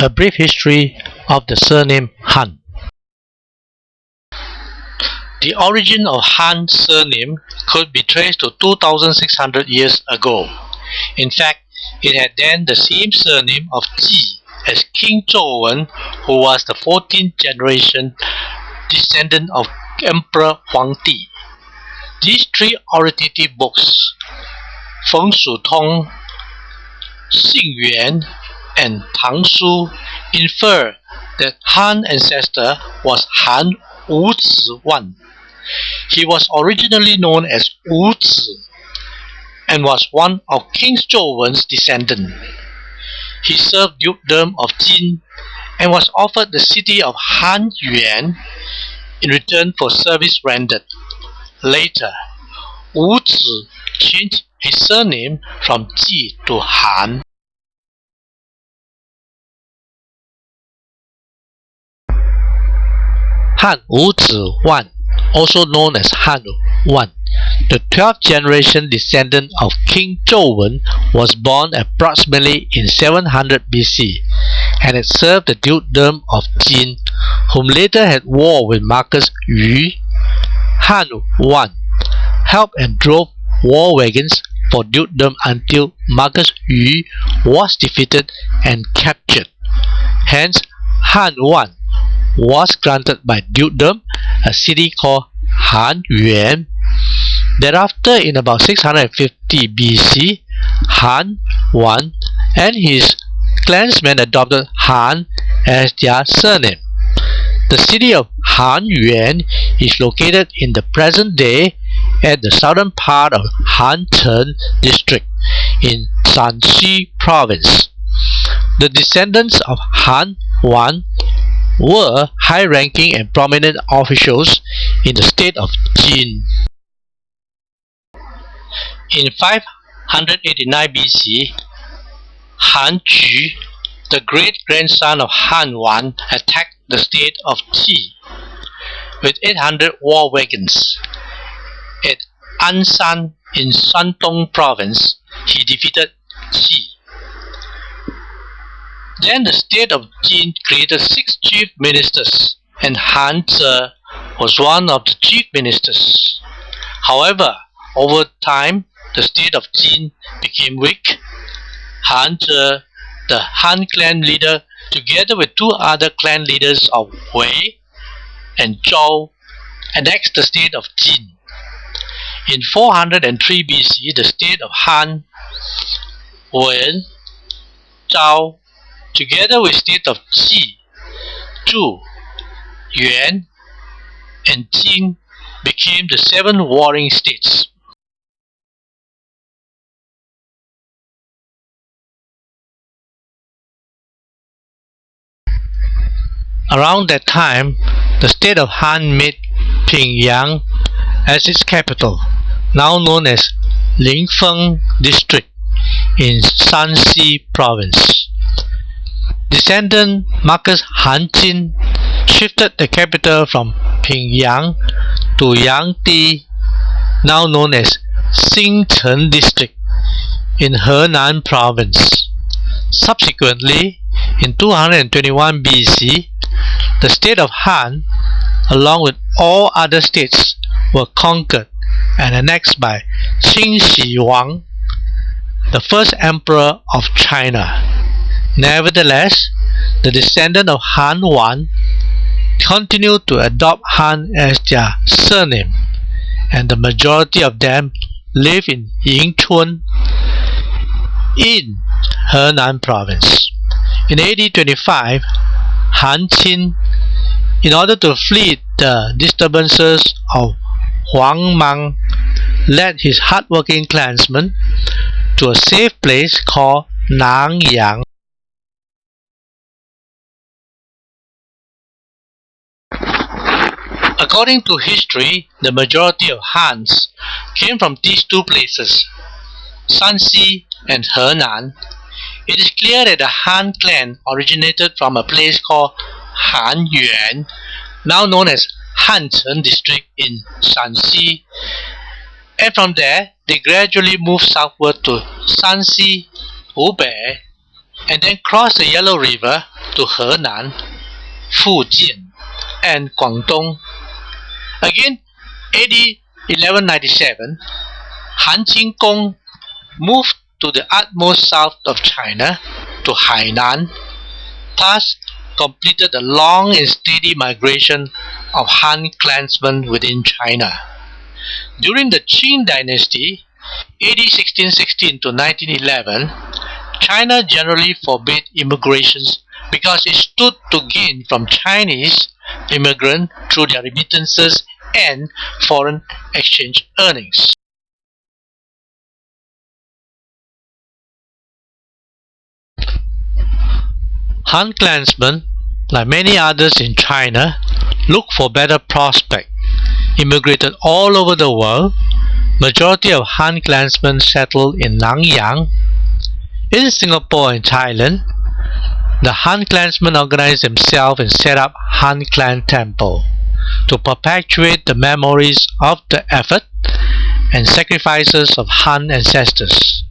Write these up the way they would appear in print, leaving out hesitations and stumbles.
A brief history of the surname Han. The origin of Han surname could be traced to 2600 years ago. In fact, it had then the same surname of Ji as King Zhou, who was the 14th generation descendant of Emperor Huangdi. These three authoritative books, Feng Shu Tong, Xing Yuan, and Tang Su, infer that Han ancestor was Han Wuzi Wan. He was originally known as Wuzi and was one of King Zhouwen's descendants. He served dukedom of Jin and was offered the city of Han Yuan in return for service rendered. Later, Wuzi changed his surname from Ji to Han. Han Wuzi Wan, also known as Han Wan, the 12th generation descendant of King Zhou, was born approximately in 700 BC and had served the dukedom of Jin, whom later had war with Marcus Yu. Han Wan helped and drove war wagons for dukedom until Marcus Yu was defeated and captured. Hence, Han Wan was granted by dukedom a city called Han Yuan. Thereafter, in about 650 BC, Han Wan and his clansmen adopted Han as their surname. The city of Han Yuan is located in the present day at the southern part of Hancheng district in Shanxi province. The descendants of Han Wan were high-ranking and prominent officials in the state of Jin. In 589 BC, Han Ju, the great-grandson of Han Wan, attacked the state of Qi with 800 war wagons. At Anshan in Shandong province, he defeated Qi. Then the state of Jin created 6 chief ministers, and Han Ze was one of the chief ministers. However, over time, the state of Jin became weak. Han Ze, the Han clan leader, together with 2 other clan leaders of Wei and Zhou, annexed the state of Jin. In 403 BC, the state of Han, Wen, Zhao, together with state of Qi, Zhu, Yuan, and Jin, became the 7 warring states. Around that time, the state of Han made Pingyang as its capital, now known as Linfeng district in Shanxi province. Descendant Marcus Hanjin shifted the capital from Pingyang to Yangdi, now known as Xingcheng district in Hainan province. Subsequently, in 221 BC, the state of Han, along with all other states, were conquered and annexed by Qin Shi Huang, the first emperor of China. Nevertheless, the descendants of Han Wan continued to adopt Han as their surname, and the majority of them live in Yingchun in Hainan province. In AD 25, Han Qin, in order to flee the disturbances of Huang Mang, led his hardworking clansmen to a safe place called Nangyang. According to history, the majority of Hans came from these 2 places, Shanxi and Hainan. It is clear that the Han clan originated from a place called Han Yuan, now known as Hancheng district in Shanxi, and from there they gradually moved southward to Shanxi, Hubei, and then crossed the Yellow River to Henan, Fujian, and Guangdong. Again, AD 1197, Han Qinggong moved to the utmost south of China, to Hainan, thus completed the long and steady migration of Han clansmen within China. During the Qing dynasty, AD 1616 to 1911, China generally forbade immigrations because it stood to gain from Chinese immigrants through their remittances and foreign exchange earnings. Han clansmen, like many others in China, looked for better prospects, immigrated all over the world. Majority of Han clansmen settled in Nanyang. In Singapore and Thailand, the Han clansmen organized themselves and set up Han Clan Temple to perpetuate the memories of the effort and sacrifices of Han ancestors,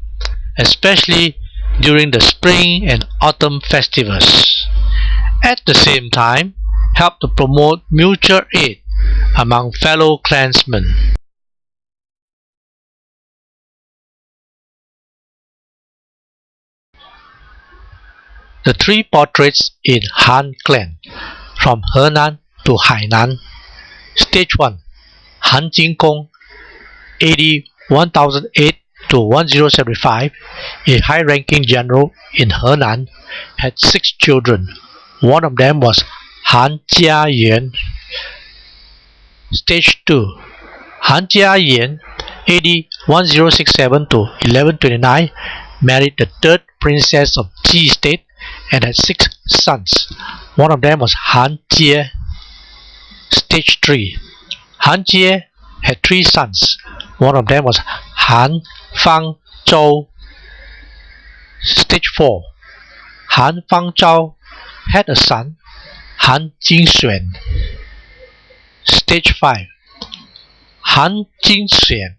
especially during the spring and autumn festivals. At the same time, help to promote mutual aid among fellow clansmen. The three portraits in Han clan, from Henan to Hainan. Stage 1, Han Qinggong, AD 1008 to 1075, a high-ranking general in Henan, had 6 children. One of them was Han Jiayuan. Stage 2, Han Jiayuan, AD 1067 to 1129, married the 3rd princess of Ji state and had 6 sons. One of them was Han Jie. Stage 3, Han Jie had 3 sons. One of them was Han Fangzhou. Stage 4, Han Fangzhou had a son, Han Jingxuan. Stage 5, Han Jingxuan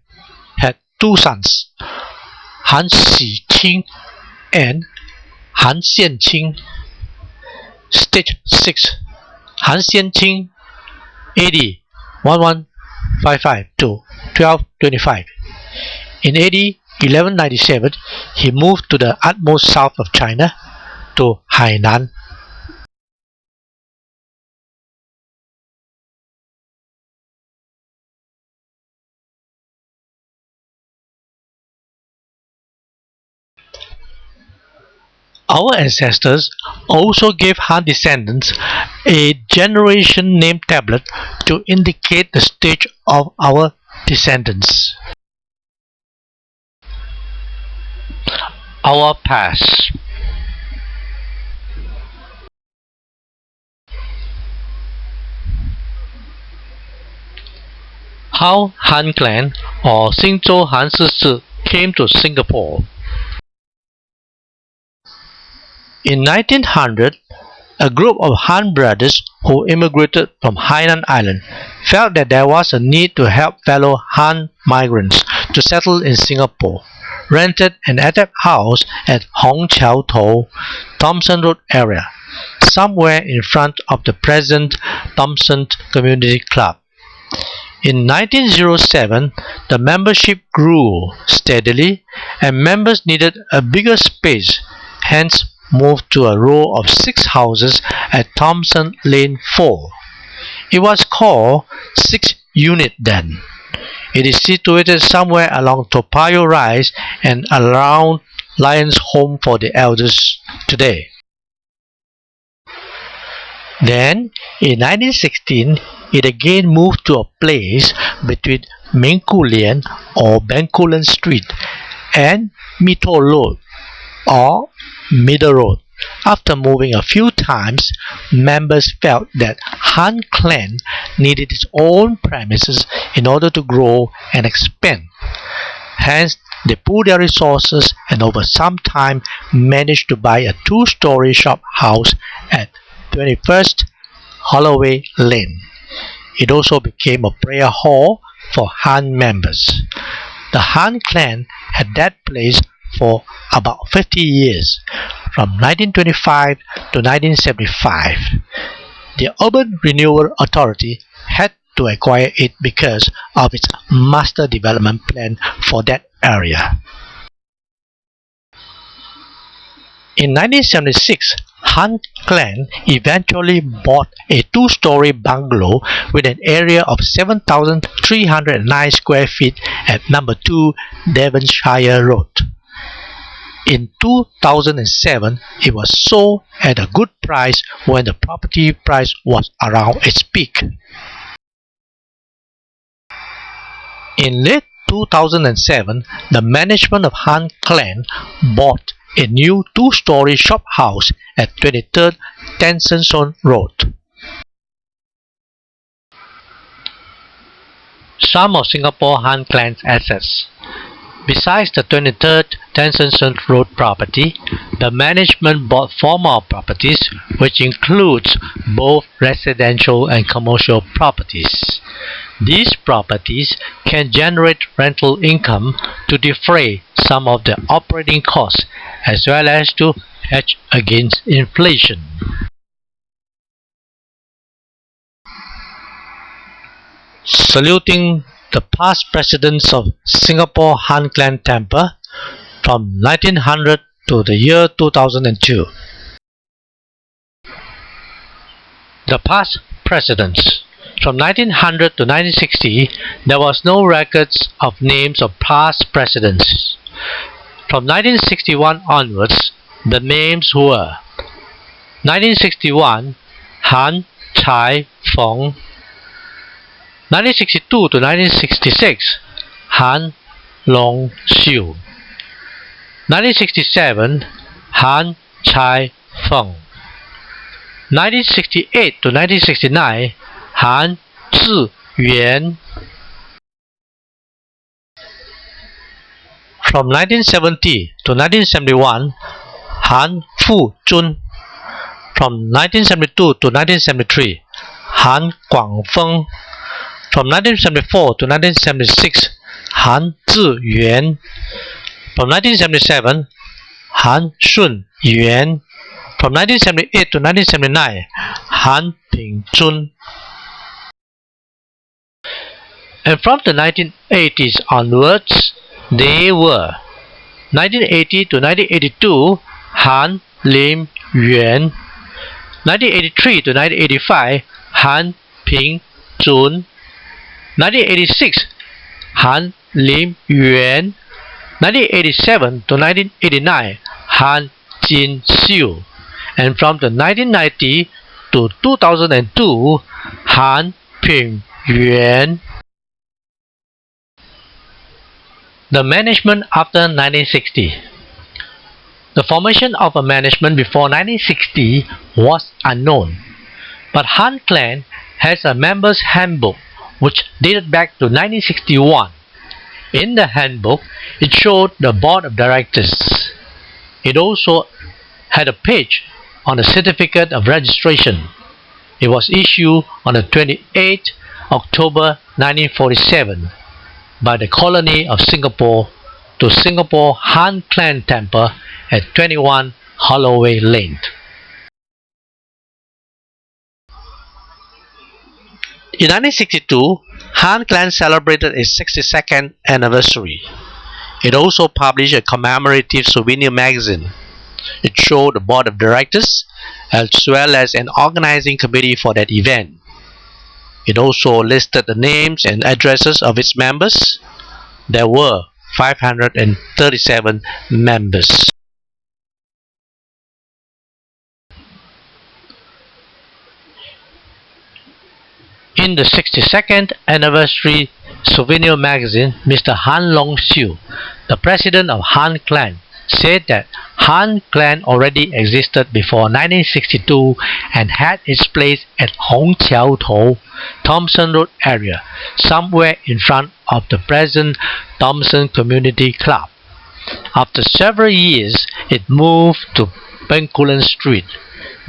had 2 sons, Han Xiqing and Han Xianqing. Stage 6, Han Xianqing, AD 1155 to 1225. In AD 1197, he moved to the utmost south of China, to Hainan. Our ancestors also gave Han descendants a generation name tablet to indicate the stage of our descendants. Our past. How Han clan or Xingzhou Han Shi came to Singapore. In 1900, a group of Han brothers who immigrated from Hainan Island felt that there was a need to help fellow Han migrants to settle in Singapore, rented an attic house at Hong Chiao Tou, Thomson Road area, somewhere in front of the present Thomson Community Club. In 1907, the membership grew steadily and members needed a bigger space, hence moved to a row of 6 houses at Thomson Lane 4. It was called 6 Unit then. It is situated somewhere along Toa Payoh Rise and around Lions Home for the Elders today. Then, in 1916, it again moved to a place between Mingku or Bencoolen Street and Mito Road or Middle Road. After moving a few times, members felt that Han clan needed its own premises in order to grow and expand. Hence, they pooled their resources and over some time managed to buy a 2-story shop house at 21st Holloway Lane. It also became a prayer hall for Han members. The Han clan had that place for about 50 years, from 1925 to 1975. The Urban Renewal Authority had to acquire it because of its master development plan for that area. In 1976, Han clan eventually bought a two-story bungalow with an area of 7,309 square feet at number 2 Devonshire Road. In 2007, it was sold at a good price when the property price was around its peak. In late 2007, the management of Han clan bought a new two-story shop house at 23rd Tessenson Road. Some of Singapore Han clan's assets. Besides the 23rd Tessenson Road property, the management bought 4 more properties, which includes both residential and commercial properties. These properties can generate rental income to defray some of the operating costs as well as to hedge against inflation. Saluting the past presidents of Singapore Han Clan Temple from 1900 to the year 2002. The past presidents. From 1900 to 1960, there was no records of names of past presidents. From 1961 onwards, the names were 1961 Han Chai Feng, 1962 to 1966 Han Long Xiu, 1967 Han Chai Feng, 1968 to 1969 Han Zhi Yuan. From 1970 to 1971 Han Fu Zun. From 1972 to 1973 Han Guangfeng. From 1974 to 1976 Han Zhi Yuan. From 1977 Han Shun Yuan. From 1978 to 1979 Han Ping Zun. And from the 1980s onwards, they were 1980 to 1982 Han Lim Yuan, 1983 to 1985 Han Ping Zun, 1986 Han Lim Yuan, 1987 to 1989 Han Jin Xiu, and from the 1990 to 2002 Han Ping Yuan. The management after 1960. The formation of a management before 1960 was unknown, but Han Clan has a members' handbook which dated back to 1961. In the handbook, it showed the board of directors. It also had a page on the certificate of registration. It was issued on the 28th October 1947 by the colony of Singapore to Singapore Han Clan Temple at 21 Holloway Lane. In 1962, Han Clan celebrated its 62nd anniversary. It also published a commemorative souvenir magazine. It showed the board of directors as well as an organizing committee for that event. It also listed the names and addresses of its members. There were 537 members. In the 62nd anniversary souvenir magazine, Mr. Han Long Xiu, the president of Han Clan, said that Han Clan already existed before 1962 and had its place at Hong Qiao Tou, Thompson Road area, somewhere in front of the present Thompson Community Club. After several years, it moved to Bencoolen Street.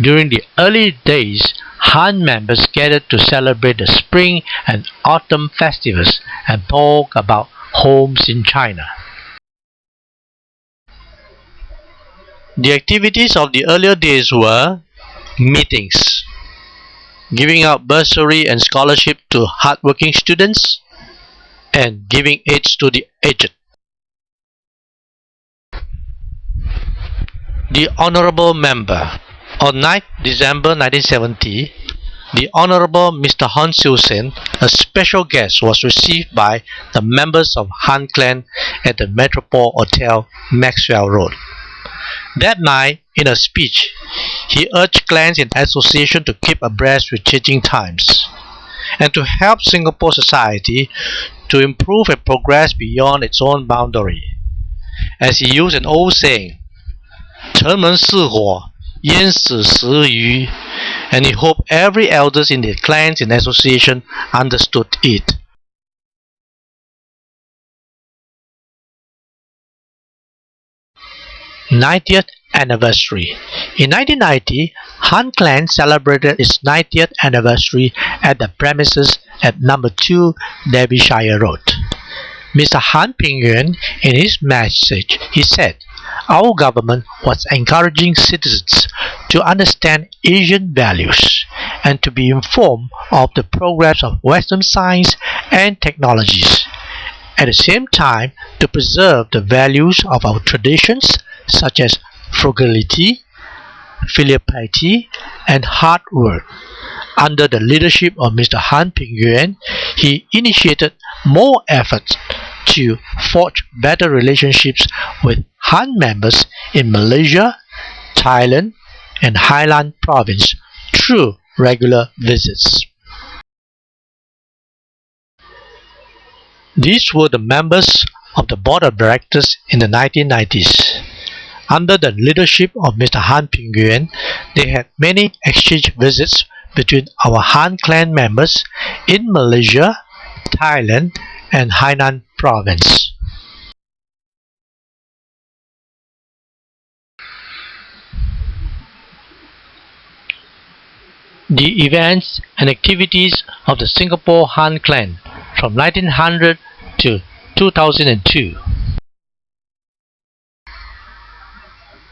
During the early days, Han members gathered to celebrate the spring and autumn festivals and talk about homes in China. The activities of the earlier days were meetings, giving out bursary and scholarship to hardworking students, and giving aids to the aged. The Honorable Member. On 9th December 1970, the Honorable Mr. Han Siu-sen, a special guest, was received by the members of Han Clan at the Metropole Hotel, Maxwell Road. That night, in a speech, he urged clans in association to keep abreast with changing times and to help Singapore society to improve and progress beyond its own boundary. As he used an old saying, 城门失火，淹死十余, and he hoped every elders in the clans and association understood it. '90th Anniversary. In 1990, Han Clan celebrated its 90th anniversary at the premises at number 2 Derbyshire Road. Mr. Han Pingyuan, in his message, he said, our government was encouraging citizens to understand Asian values and to be informed of the progress of Western science and technologies. At the same time, to preserve the values of our traditions such as frugality, filial piety, and hard work. Under the leadership of Mr. Han Pingyuan, he initiated more efforts to forge better relationships with Han members in Malaysia, Thailand, and Hainan province through regular visits. These were the members of the board of directors in the 1990s. Under the leadership of Mr. Han Pingyuan, they had many exchange visits between our Han Clan members in Malaysia, Thailand, and Hainan province. The events and activities of the Singapore Han Clan from 1900 to 2002.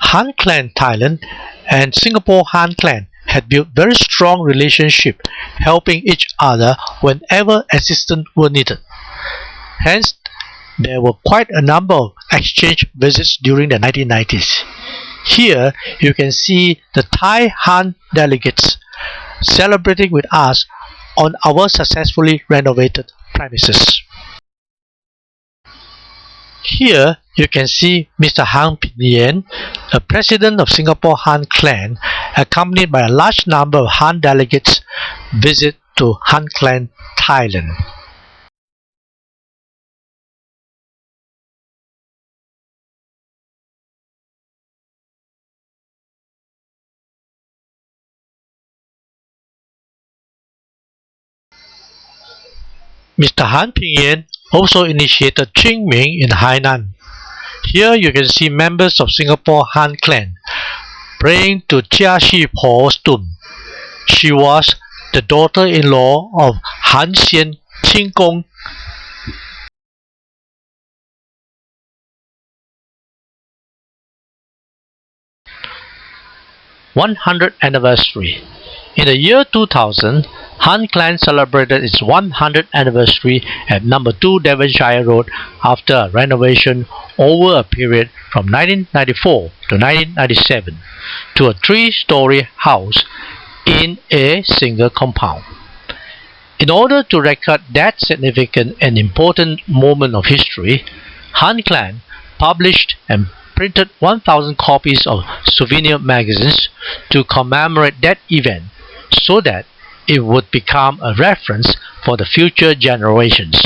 Han Clan Thailand and Singapore Han Clan had built very strong relationship, helping each other whenever assistance were needed. Hence, there were quite a number of exchange visits during the 1990s. Here, you can see the Thai Han delegates celebrating with us on our successfully renovated premises. Here, you can see Mr. Han Pingyuan, the president of Singapore Han Clan, accompanied by a large number of Han delegates, visit to Han Clan Thailand. Mr. Han Pingyuan also initiated Qingming in Hainan. Here you can see members of Singapore Han Clan praying to Jia Xi Po's tomb. She was the daughter-in-law of Han Xian Qing 100th anniversary. In the year 2000, Han Clan celebrated its 100th anniversary at number 2 Devonshire Road after a renovation over a period from 1994 to 1997 to a 3-story house in a single compound. In order to record that significant and important moment of history, Han Clan published and printed 1,000 copies of souvenir magazines to commemorate that event so that it would become a reference for the future generations.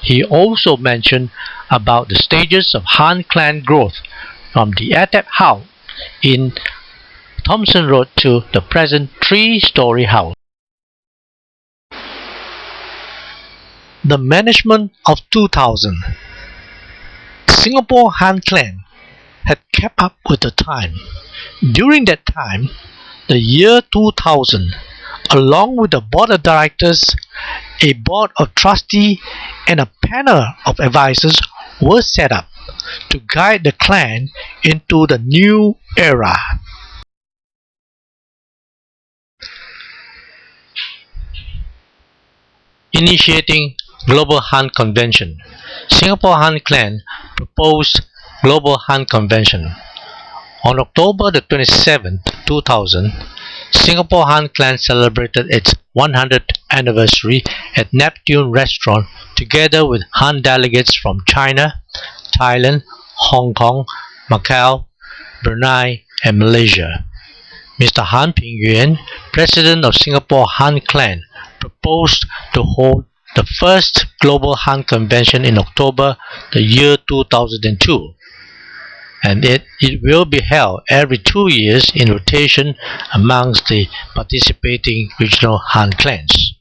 He also mentioned about the stages of Han Clan growth from the atap house in Thomson Road to the present 3-story house. The management of 2000. Singapore Han Clan had kept up with the time. During that time, the year 2000, along with the board of directors, a board of trustees, and a panel of advisors were set up. to guide the clan into the new era. Initiating Global Han Convention. Singapore Han Clan proposed Global Han Convention. On October the 27th, 2000, Singapore Han Clan celebrated its 100th anniversary at Neptune Restaurant together with Han delegates from China, Thailand, Hong Kong, Macau, Brunei, and Malaysia. Mr. Han Ping Yuan, President of Singapore Han Clan, proposed to hold the first Global Han Convention in October the year 2002. And it will be held every 2 years in rotation amongst the participating regional Han clans.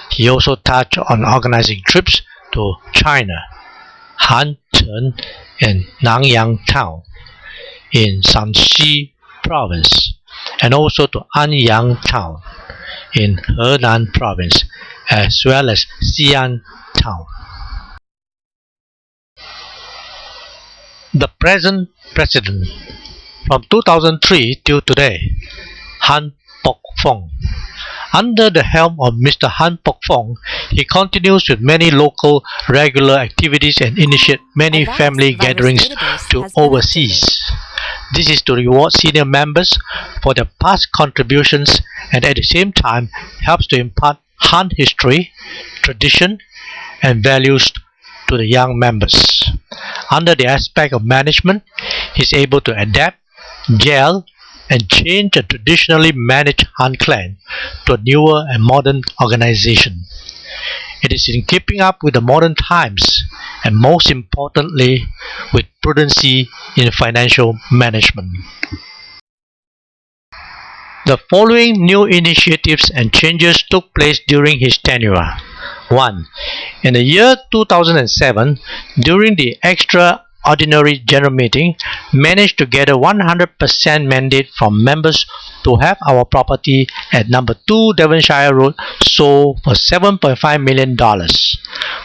He also touched on organizing trips to China, Hancheng and Nanyang Town in Shanxi Province, and also to Anyang Town in Hainan Province, as well as Xi'an Town. The present president from 2003 till today, Han Pok Phong. Under the helm of Mr. Han Pok Phong, he continues with many local regular activities and initiate many family gatherings to overseas. This is to reward senior members for their past contributions and at the same time helps to impart Han history, tradition, and values to the young members. Under the aspect of management, he is able to adapt, gel, and change a traditionally managed Han clan to a newer and modern organization. It is in keeping up with the modern times and most importantly with prudency in financial management. The following new initiatives and changes took place during his tenure. 1. In the year 2007, during the extraordinary general meeting, managed to gather 100% mandate from members to have our property at number 2 Devonshire Road sold for $7.5 million.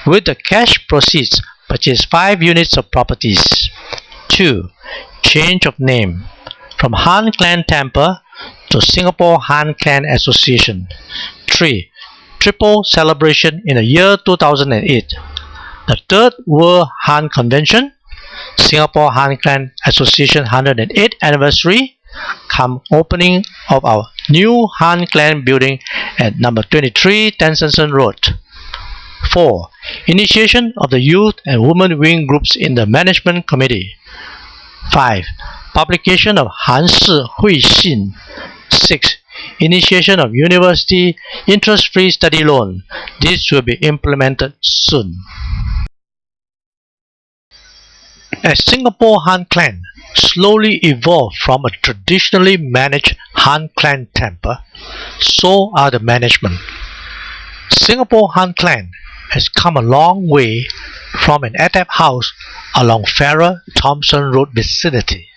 With the cash proceeds, purchased 5 units of properties. 2. Change of name from Han Clan Temple to Singapore Han Clan Association. 3. Triple celebration in the year 2008. The Third World Han Convention, Singapore Han Clan Association 108th anniversary, come opening of our new Han Clan building at number 23 Tensenson Road. 4. Initiation of the youth and women wing groups in the management committee. 5. Publication of Han Si Hui Xin. 6. Initiation of university interest-free study loan. This will be implemented soon. As Singapore Han Clan slowly evolved from a traditionally managed Han Clan temple, so are the management. Singapore Han Clan has come a long way from an atap house along Farrer Thompson Road vicinity.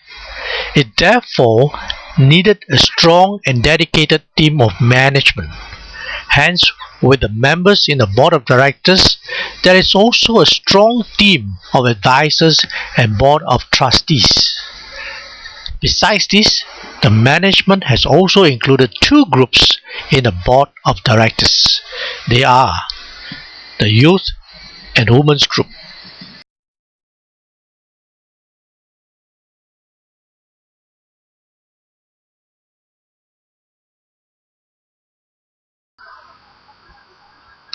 It therefore needed a strong and dedicated team of management. Hence, with the members in the board of directors, there is also a strong team of advisors and board of trustees. Besides this, the management has also included 2 groups in the board of directors. They are the Youth and Women's Group.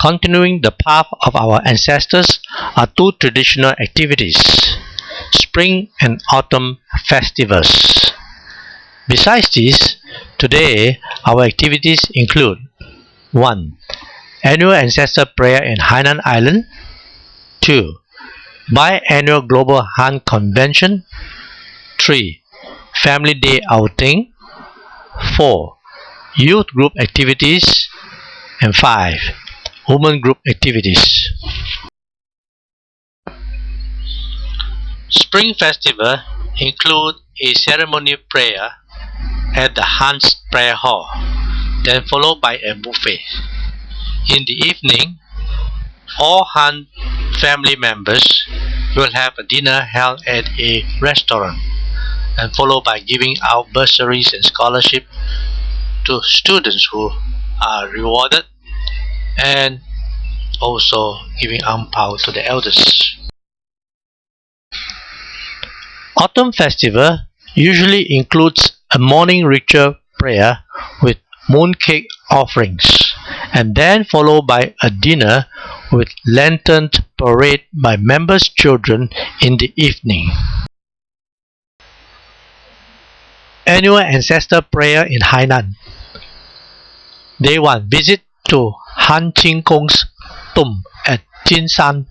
Continuing the path of our ancestors are 2 traditional activities, Spring and Autumn festivals. Besides this, today our activities include 1. Annual Ancestor Prayer in Hainan Island. 2. Biannual Global Han Convention. 3. Family Day Outing. 4. Youth Group Activities. And 5. Women Group Activities. Spring Festival include a ceremonial prayer at the Han's Prayer Hall, then followed by a buffet. In the evening, all Han family members will have a dinner held at a restaurant and followed by giving out bursaries and scholarships to students who are rewarded and also giving ampao to the elders. Autumn festival usually includes a morning ritual prayer with mooncake offerings and then followed by a dinner with lantern parade by members' children in the evening. Annual ancestor prayer in Hainan. Day 1. Visit to Han Qing Gong's tomb at Jinshan.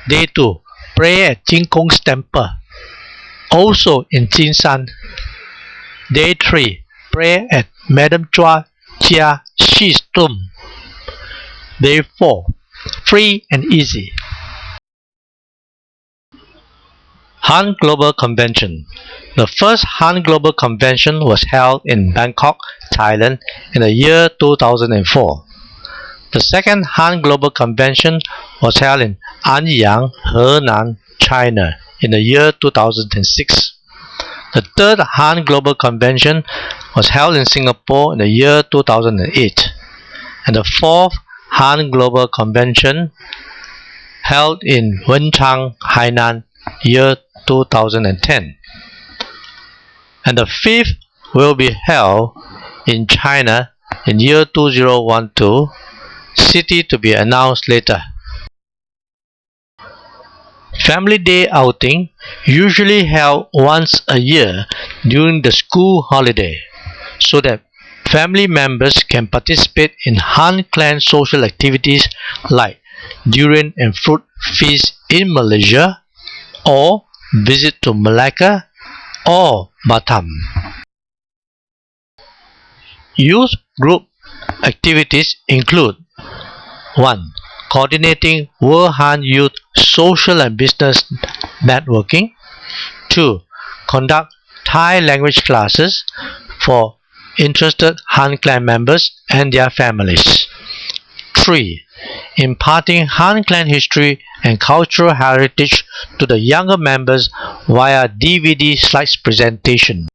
Day 2. Pray at Qing Gong's temple, also in Jinshan. Day 3. Pray at Madame Chua Jia Shi's tomb. Day 4. Free and easy. Han Global Convention. The first Han Global Convention was held in Bangkok, Thailand in the year 2004. The second Han Global Convention was held in Anyang, Hainan, China in the year 2006. The third Han Global Convention was held in Singapore in the year 2008. And the fourth Han Global Convention held in Wenchang, Hainan, year 2010. And the fifth will be held in China in year 2012, city to be announced later. Family Day outing usually held once a year during the school holiday so that family members can participate in Han clan social activities like durian and fruit feast in Malaysia or visit to Malacca or Batam. Youth group activities include 1. Coordinating World Han Youth social and business networking. 2. Conduct Thai language classes for interested Han clan members and their families. 3. Imparting Han clan history and cultural heritage to the younger members via DVD slides presentation.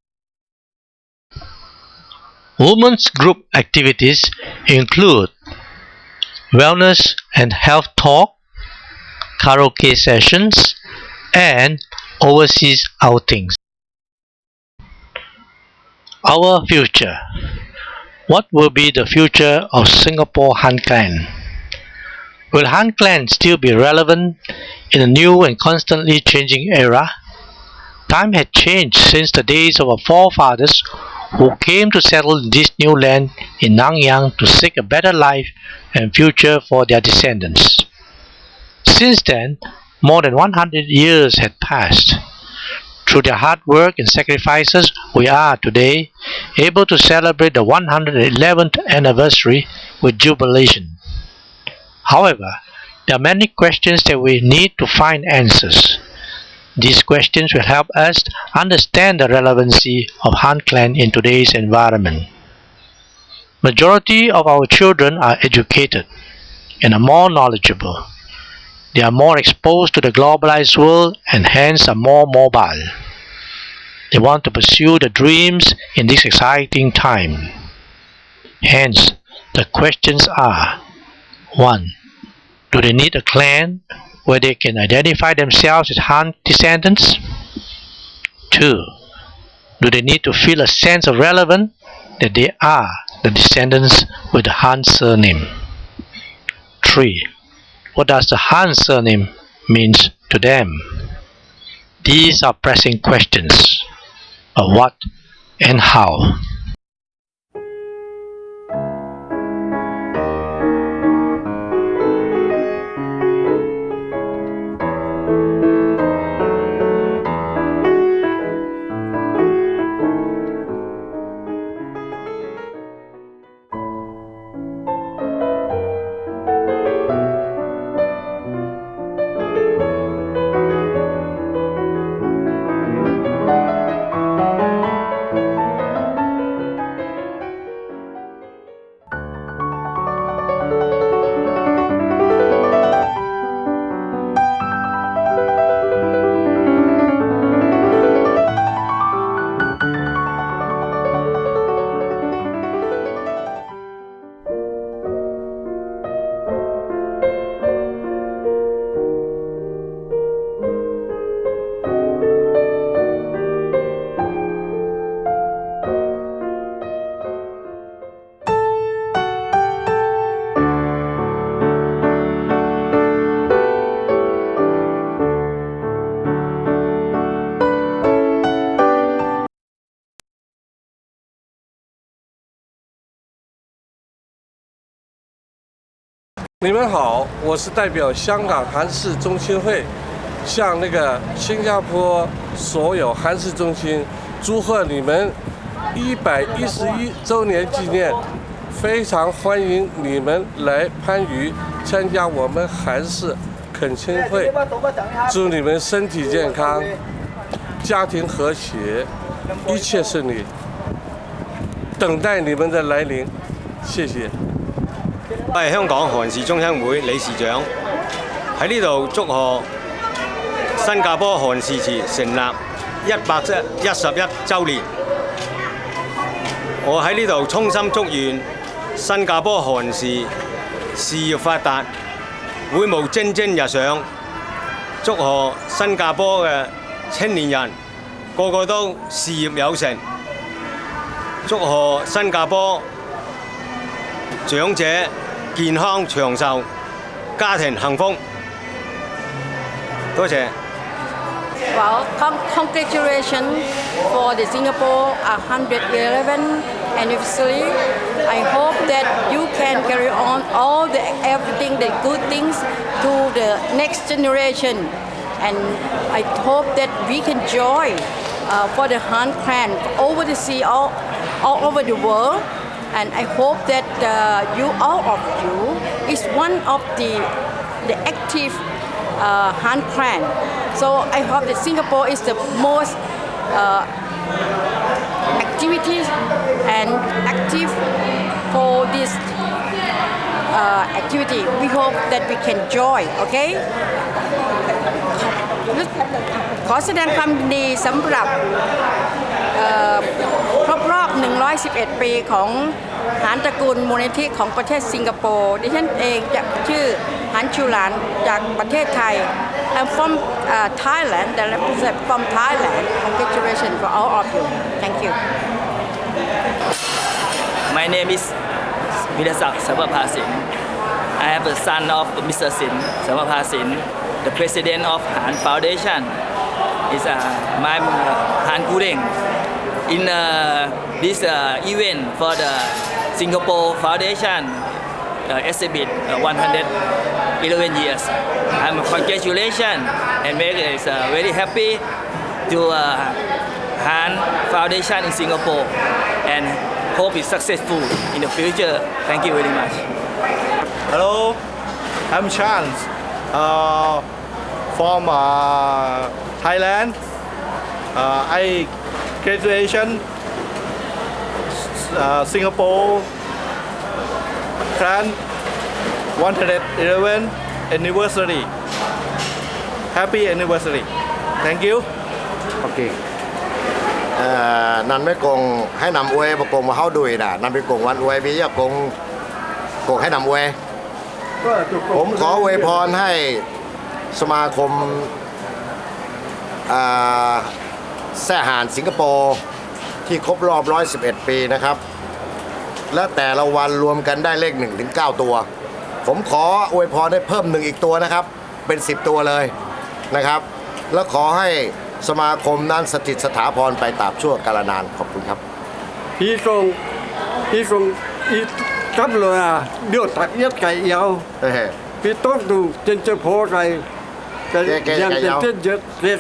Women's group activities include wellness and health talk, karaoke sessions, and overseas outings. Our future. What will be the future of Singapore Han Clan? Will Han Clan still be relevant in a new and constantly changing era? Time had changed since the days of our forefathers who came to settle in this new land in Nanyang to seek a better life and future for their descendants. Since then, more than 100 years had passed. Through their hard work and sacrifices, we are today able to celebrate the 111th anniversary with jubilation. However, there are many questions that we need to find answers. These questions will help us understand the relevancy of Han Clan in today's environment. Majority of our children are educated and are more knowledgeable. They are more exposed to the globalized world and hence are more mobile. They want to pursue their dreams in this exciting time. Hence, the questions are: 1. Do they need a clan where they can identify themselves as Han descendants? 2. Do they need to feel a sense of relevance that they are the descendants with the Han surname? 3. What does the Han surname means to them? These are pressing questions. But what and how? 你们好，我是代表香港韩式中心会，向那个新加坡所有韩式中心祝贺你们111周年纪念，非常欢迎你们来番禺参加我们韩式恳亲会，祝你们身体健康，家庭和谐，一切顺利，等待你们的来临，谢謝。我係香港韓氏中鄉會理事長，喺呢度祝賀新加坡韓氏祠成立111週年。我喺呢度衷心祝願新加坡韓氏事業發達，會務蒸蒸日上。祝賀新加坡嘅青年人個個都事業有成。祝賀新加坡長者健康長壽，家庭幸福。多謝。Well, congratulations for the Singapore 111 anniversary. I hope that you can carry on everything, the good things to the next generation. And I hope that we can join for the Han clan over the sea, all over the world. And I hope that all of you is one of the active Han clan. So I hope that Singapore is the most activities and active for this activity. We hope that we can join, okay? ขอแสดงความยินดีสำหรับครบรอบ 111 ปีของหานตระกูลมูลนิธิของประเทศสิงคโปร์ดิฉันเองจะชื่อหานชูหลานจากประเทศไทย I'm from Thailand that represent from Thailand. Congratulations for all of you. Thank you. My name is Mr. Savapasin. I have a son of Mr. Sin Savapasin, the president of Han Foundation. Is my Han Gureng. In this event for the Singapore Foundation exhibit 111 years. I'm congratulations and very happy to Han Foundation in Singapore and hope it's successful in the future. Thank you very much. Hello, I'm Chance from Thailand. I graduation Singapore clan 111 anniversary. Happy anniversary. Thank you. Ok. Nằm mấy cùng hãy nằm uê và cùng mà háo đùi nè, nằm với cùngวันอวยbây giờ cùngให้นำอวยผมขออวยพรให้สมาคมแซ่ห่านสิงคโปร์ที่ครบรอบ111 ปีนะครับและแต่ละวันรวมกันได้เลข1 ถึง 9 ตัวผมขออวยพรได้เพิ่ม1อีกตัวนะครับเป็น10ตัวเลยนะครับแล้วขอให้สมาคมนั้นสถิตสถาพรไปตราบชั่วกาลนานขอบคุณครับพี่ทรงcấp là điều thật nhất cái yêu vì tốt đủ trên chỗ phố này cái dân trên